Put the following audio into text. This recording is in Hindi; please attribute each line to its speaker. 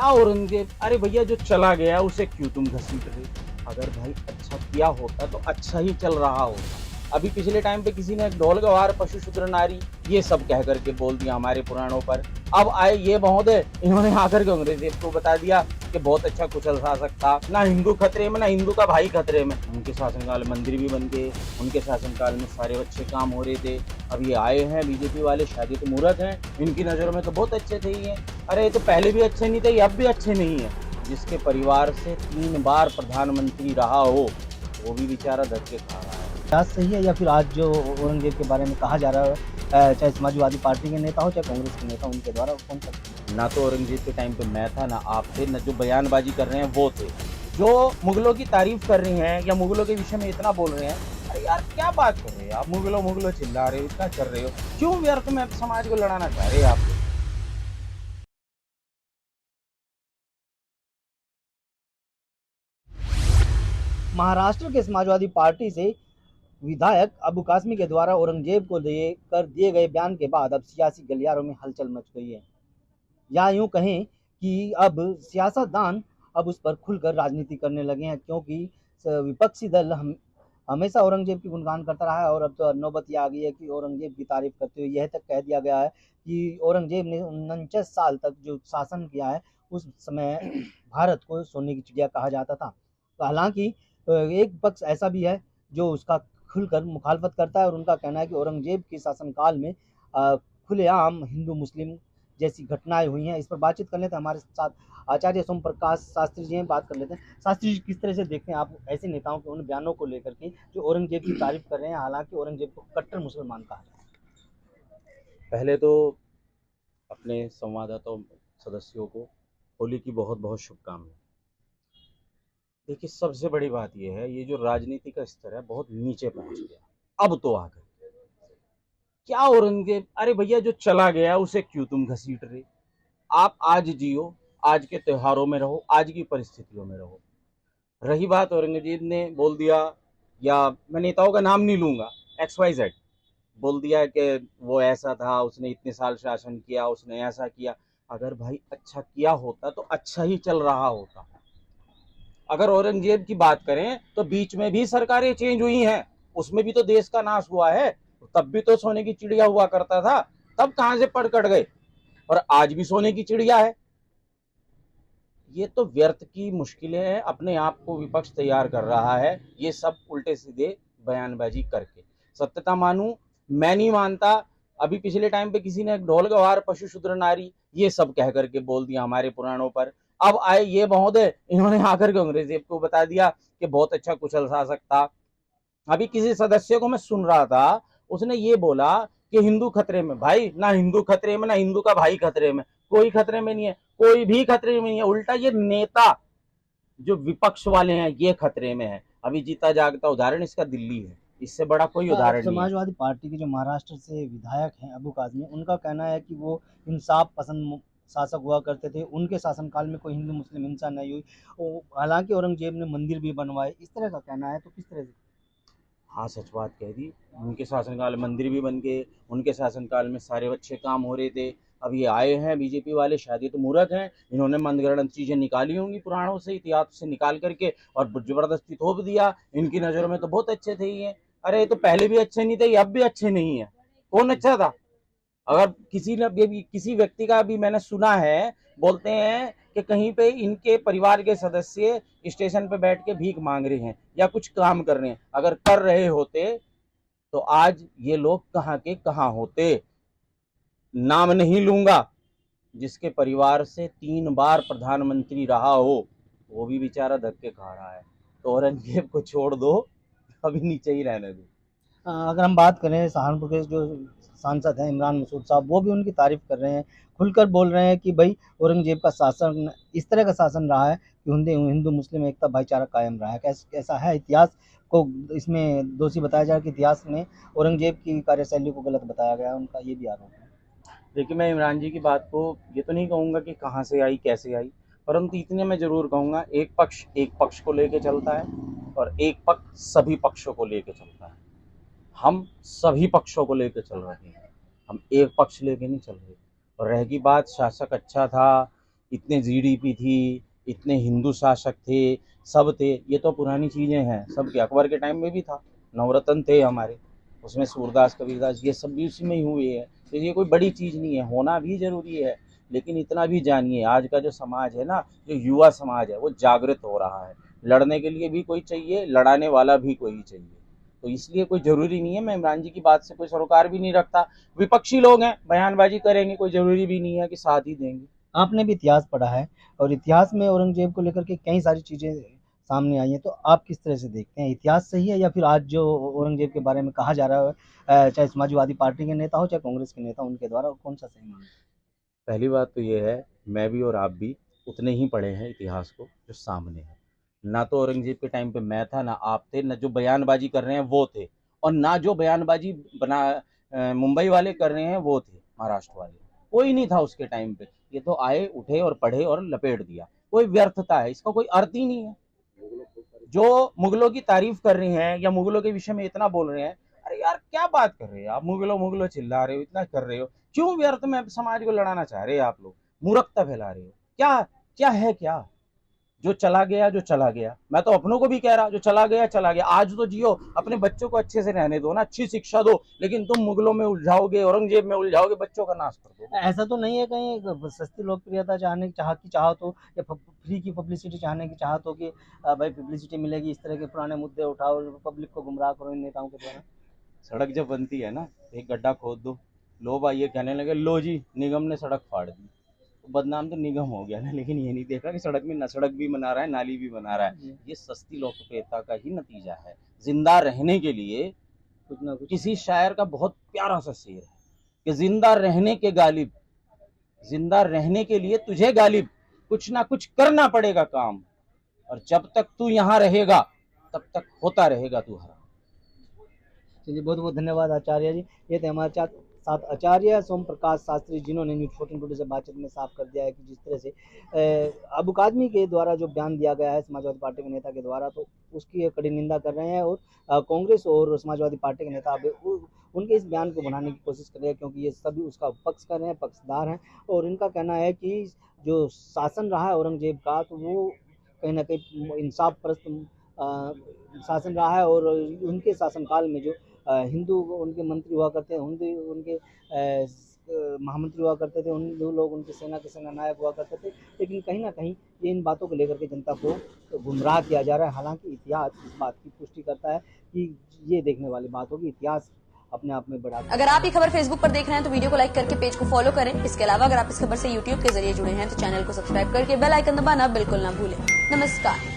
Speaker 1: क्या औरंगजेब, अरे भैया जो चला गया उसे क्यों तुम घसीट रहे? अगर भाई अच्छा किया होता तो अच्छा ही चल रहा होता। अभी पिछले टाइम पे किसी ने ढोल गवार पशु शूद्र नारी ये सब कह करके बोल दिया हमारे पुराणों पर। अब आए ये महोदय, इन्होंने आकर के अंग्रेजेब को बता दिया कि बहुत अच्छा कुशल शासक था, ना हिंदू खतरे में ना हिंदू का भाई खतरे में। उनके शासनकाल में मंदिर भी बन गए, उनके शासनकाल में सारे अच्छे काम हो रहे थे। अब ये आए हैं बीजेपी वाले, शायद ये तो मूर्ख हैं, इनकी नज़रों में तो बहुत अच्छे थे ही हैं। अरे ये तो पहले भी अच्छे नहीं थे, ये अब भी अच्छे नहीं है। जिसके परिवार से 3 बार प्रधानमंत्री रहा हो, वो भी बेचारा धक्के खा रहा है।
Speaker 2: बात सही है या फिर आज जो औरंगजेब के बारे में कहा जा रहा है, चाहे समाजवादी पार्टी के नेता हो चाहे कांग्रेस के नेता, उनके द्वारा कौन सा?
Speaker 1: ना तो औरंगजेब के टाइम पे मैं था, ना आप थे, ना जो बयानबाजी कर रहे हैं वो थे। जो मुगलों की तारीफ कर रही हैं या मुगलों के विषय में इतना बोल रहे हैं, अरे यार क्या बात कर रहे हैं आप? मुगलों मुगलों चिल्ला रहे हो, इतना कर रहे हो, क्यों व्यर्थ में समाज को लड़ाना चाह रहे हैं आप?
Speaker 2: महाराष्ट्र के समाजवादी पार्टी से विधायक अबू कासमी के द्वारा औरंगजेब को दिए गए बयान के बाद अब सियासी गलियारों में हलचल मच गई है। या यूं कहें कि अब सियासतदान अब उस पर खुलकर राजनीति करने लगे हैं, क्योंकि विपक्षी दल हमेशा औरंगजेब की गुणगान करता रहा है और अब तो नौबत ये आ गई है कि औरंगजेब की तारीफ करते हुए यह तक कह दिया गया है कि औरंगजेब ने 49 साल तक जो शासन किया है उस समय भारत को सोने की चिड़िया कहा जाता था। तो हालांकि एक पक्ष ऐसा भी है जो उसका खुलकर मुखालफत करता है और उनका कहना है कि औरंगजेब के शासनकाल में खुलेआम हिंदू मुस्लिम जैसी घटनाएं हुई हैं। इस पर बातचीत कर लेते हैं, हमारे साथ आचार्य सोम प्रकाश शास्त्री जी हैं, बात कर लेते हैं। शास्त्री जी, किस तरह से देखते हैं आप ऐसे नेताओं के उन बयानों को लेकर के जो औरंगजेब की तारीफ कर रहे हैं, हालांकि औरंगजेब को कट्टर मुसलमान कहा जाता है?
Speaker 1: पहले तो अपने संवाददाता सदस्यों को होली की बहुत बहुत शुभकामनाएं। देखिए सबसे बड़ी बात यह है, ये जो राजनीति का स्तर है बहुत नीचे पहुंच गया। अब तो आकर क्या औरंगजेब, अरे भैया जो चला गया उसे क्यों तुम घसीट रहे? आप आज जियो, आज के त्योहारों में रहो, आज की परिस्थितियों में रहो। रही बात औरंगजेब ने बोल दिया, या मैं नेताओं का नाम नहीं लूंगा, XYZ बोल दिया कि वो ऐसा था, उसने इतने साल शासन किया, उसने ऐसा किया। अगर भाई अच्छा किया होता तो अच्छा ही चल रहा होता। अगर औरंगजेब की बात करें तो बीच में भी सरकारें चेंज हुई हैं, उसमें भी तो देश का नाश हुआ है। तब भी तो सोने की चिड़िया हुआ करता था, तब कहां से पड़ कट गए? और आज भी सोने की चिड़िया है। ये तो व्यर्थ की मुश्किलें हैं, अपने आप को विपक्ष तैयार कर रहा है ये सब उल्टे सीधे बयानबाजी करके। सत्यता मानूं, मैं नहीं मानता। अभी पिछले टाइम पे किसी ने ढोल गवार पशु शूद्र नारी ये सब कह करके बोल दिया हमारे पुराणों पर। अब आए ये महोदय, इन्होंने आकर के अंग्रेजेब को बता दिया कि बहुत अच्छा कुशल शासक था। अभी किसी सदस्य को मैं सुन रहा था, उसने ये बोला कि हिंदू खतरे में, भाई ना हिंदू खतरे में ना हिंदू का भाई खतरे में, कोई खतरे में नहीं है, कोई भी खतरे में नहीं है। उल्टा ये नेता जो विपक्ष वाले हैं ये खतरे में है। अभी जीता जागता उदाहरण इसका दिल्ली है, इससे बड़ा कोई उदाहरण नहीं है।
Speaker 2: समाजवादी पार्टी के जो महाराष्ट्र से विधायक हैं अबू कासमी, उनका कहना है कि वो इंसाफ पसंद शासक हुआ करते थे, उनके शासनकाल में कोई हिंदू मुस्लिम हिंसा नहीं हुई, हालांकि औरंगजेब ने मंदिर भी बनवाए, इस तरह का कहना है। तो किस तरह से?
Speaker 1: हाँ सच बात कह दी, उनके शासनकाल में मंदिर भी बन गए, उनके शासनकाल में सारे अच्छे काम हो रहे थे। अब ये आए हैं बीजेपी वाले, शायद ये तो मूर्ख हैं, इन्होंने मनगढ़ंत चीज़ें निकाली होंगी पुराणों से, इतिहास से निकाल करके और जबरदस्ती थोप दिया। इनकी नज़रों में तो बहुत अच्छे थे ये। अरे ये तो पहले भी अच्छे नहीं थे, ये अब भी अच्छे नहीं है। कौन अच्छा था? अगर किसी ने भी किसी व्यक्ति का भी मैंने सुना है, बोलते हैं कि कहीं पे इनके परिवार के सदस्य स्टेशन पे बैठ के भीख मांग रहे हैं या कुछ काम कर रहे हैं। अगर कर रहे होते तो आज ये लोग कहाँ के कहाँ होते। नाम नहीं लूंगा, जिसके परिवार से 3 बार प्रधानमंत्री रहा हो, वो भी बेचारा धक्के खा रहा है। तो औरंगजेब को छोड़ दो, अभी नीचे ही रहने दो।
Speaker 2: अगर हम बात करें सहारनपुर के जो सांसद हैं इमरान मसूद साहब, वो भी उनकी तारीफ कर रहे हैं, खुलकर बोल रहे हैं कि भाई औरंगजेब का शासन इस तरह का शासन रहा है कि हिंदू मुस्लिम एकता भाईचारा कायम रहा है। कैसा है इतिहास को इसमें दोषी बताया जाए कि इतिहास में औरंगजेब की कार्यशैली को गलत बताया गया है, उनका ये भी आरोप है।
Speaker 1: देखिए मैं इमरान जी की बात को ये तो नहीं कहूँगा कि कहाँ से आई कैसे आई, परंतु इतने मैं ज़रूर कहूँगा, एक पक्ष को लेके चलता है और एक पक्ष सभी पक्षों को लेके चलता है। हम सभी पक्षों को लेके चल रहे हैं, हम एक पक्ष लेके नहीं चल रहे। और रहेगी बात शासक अच्छा था इतने जीडीपी थी, इतने हिंदू शासक थे, सब थे। ये तो पुरानी चीज़ें हैं, सब के अकबर के टाइम में भी था, नवरत्न थे हमारे, उसमें सूरदास कबीरदास ये सब भी उसी में ही हुए हैं। तो ये कोई बड़ी चीज़ नहीं है, होना भी ज़रूरी है। लेकिन इतना भी जानिए, आज का जो समाज है ना, जो युवा समाज है, वो जागृत हो रहा है। लड़ने के लिए भी कोई चाहिए, लड़ाने वाला भी कोई चाहिए। तो इसलिए कोई ज़रूरी नहीं है, मैं इमरान जी की बात से कोई सरोकार भी नहीं रखता। विपक्षी लोग हैं, बयानबाजी करेंगे, कोई ज़रूरी भी नहीं है कि साथ ही देंगे।
Speaker 2: आपने भी इतिहास पढ़ा है और इतिहास में औरंगजेब को लेकर के कई सारी चीज़ें सामने आई हैं, तो आप किस तरह से देखते हैं? इतिहास सही है या फिर आज जो औरंगजेब के बारे में कहा जा रहा है, चाहे समाजवादी पार्टी के नेता हो, चाहे कांग्रेस के नेता, उनके द्वारा कौन-सा सही मानते हैं?
Speaker 1: पहली बात तो ये है, मैं भी और आप भी उतने ही पढ़े हैं इतिहास को जो सामने है। ना तो औरंगज़ेब के टाइम पे मैं था, ना आप थे, ना जो बयानबाजी कर रहे हैं वो थे, और ना जो बयानबाजी मुंबई वाले कर रहे हैं वो थे, महाराष्ट्र वाले। कोई नहीं था उसके टाइम पे। ये तो आए, उठे और पढ़े और लपेट दिया। कोई व्यर्थता है, इसका कोई अर्थ ही नहीं है। जो मुगलों की तारीफ कर रहे हैं या मुगलों के विषय में इतना बोल रहे हैं, अरे यार क्या बात कर रहे हैं आप, मुगलों मुगलों चिल्ला रहे हो, इतना कर रहे हो, क्यों व्यर्थ में समाज को लड़ाना चाह रहे हैं आप लोग, मूर्खता फैला रहे हो। क्या क्या है, क्या जो चला गया, जो चला गया। मैं तो अपनों को भी कह रहा, जो चला गया चला गया, आज तो जियो, अपने बच्चों को अच्छे से रहने दो ना, अच्छी शिक्षा दो। लेकिन तुम मुगलों में उलझाओगे, औरंगजेब में उलझाओगे, बच्चों का नाश कर दो।
Speaker 2: ऐसा तो नहीं है कहीं सस्ती लोकप्रियता चाहत हो या फ्री की पब्लिसिटी चाहने की चाहत हो कि भाई पब्लिसिटी मिलेगी, इस तरह के पुराने मुद्दे उठाओ और पब्लिक को गुमराह करो इन नेताओं के द्वारा?
Speaker 1: सड़क जब बनती है ना, एक गड्ढा खोद दो, लो भाई ये कहने लगे, लो जी निगम ने सड़क फाड़ दी, तो बदनाम तो निगम हो गया ना। लेकिन ये नहीं देखा कि सड़क में न सड़क भी बना रहा है, नाली भी बना रहा है। ये सस्ती लोकप्रियता का ही नतीजा है। जिंदा रहने के लिए,
Speaker 2: कुछ ना कुछ
Speaker 1: किसी शायर का बहुत प्यारा सा शेर है कि जिंदा रहने के गालिब, जिंदा रहने के लिए तुझे गालिब कुछ ना कुछ करना पड़ेगा काम, और जब तक तू यहाँ रहेगा तब तक होता रहेगा तू हरा।
Speaker 2: चलिए, बहुत बहुत धन्यवाद आचार्य जी। ये थे हमारे साथ आचार्य सोम प्रकाश शास्त्री, जिन्होंने न्यूज़ 14 टुडे से बातचीत में साफ कर दिया है कि जिस तरह से अबू काजमी के द्वारा जो बयान दिया गया है समाजवादी पार्टी के नेता के द्वारा, तो उसकी कड़ी निंदा कर रहे हैं। और कांग्रेस और समाजवादी पार्टी के नेता अब उनके इस बयान को बनाने की कोशिश कर रहे हैं, क्योंकि ये सभी उसका पक्ष कर रहे हैं, पक्षधार हैं। और इनका कहना है कि जो शासन रहा है औरंगजेब का, तो वो कहीं ना कहीं इंसाफ परस्त शासन रहा है। और उनके शासनकाल में जो हिंदू उनके मंत्री हुआ करते हैं, हिंदू उनके महामंत्री हुआ करते थे, हिंदू लोग उनके सेना के सेना नायक हुआ करते थे। लेकिन कहीं ना कहीं ये इन बातों को लेकर के जनता को गुमराह किया जा रहा है। हालांकि इतिहास इस बात की पुष्टि करता है कि ये देखने वाली बात होगी, इतिहास अपने आप में बड़ा।
Speaker 3: अगर आप ये खबर फेसबुक पर देख रहे हैं तो वीडियो को लाइक करके पेज को फॉलो करें। इसके अलावा अगर आप इस खबर से यूट्यूब के जरिए जुड़े हैं तो चैनल को सब्सक्राइब करके बेल आइकन दबाना बिल्कुल ना भूलें। नमस्कार।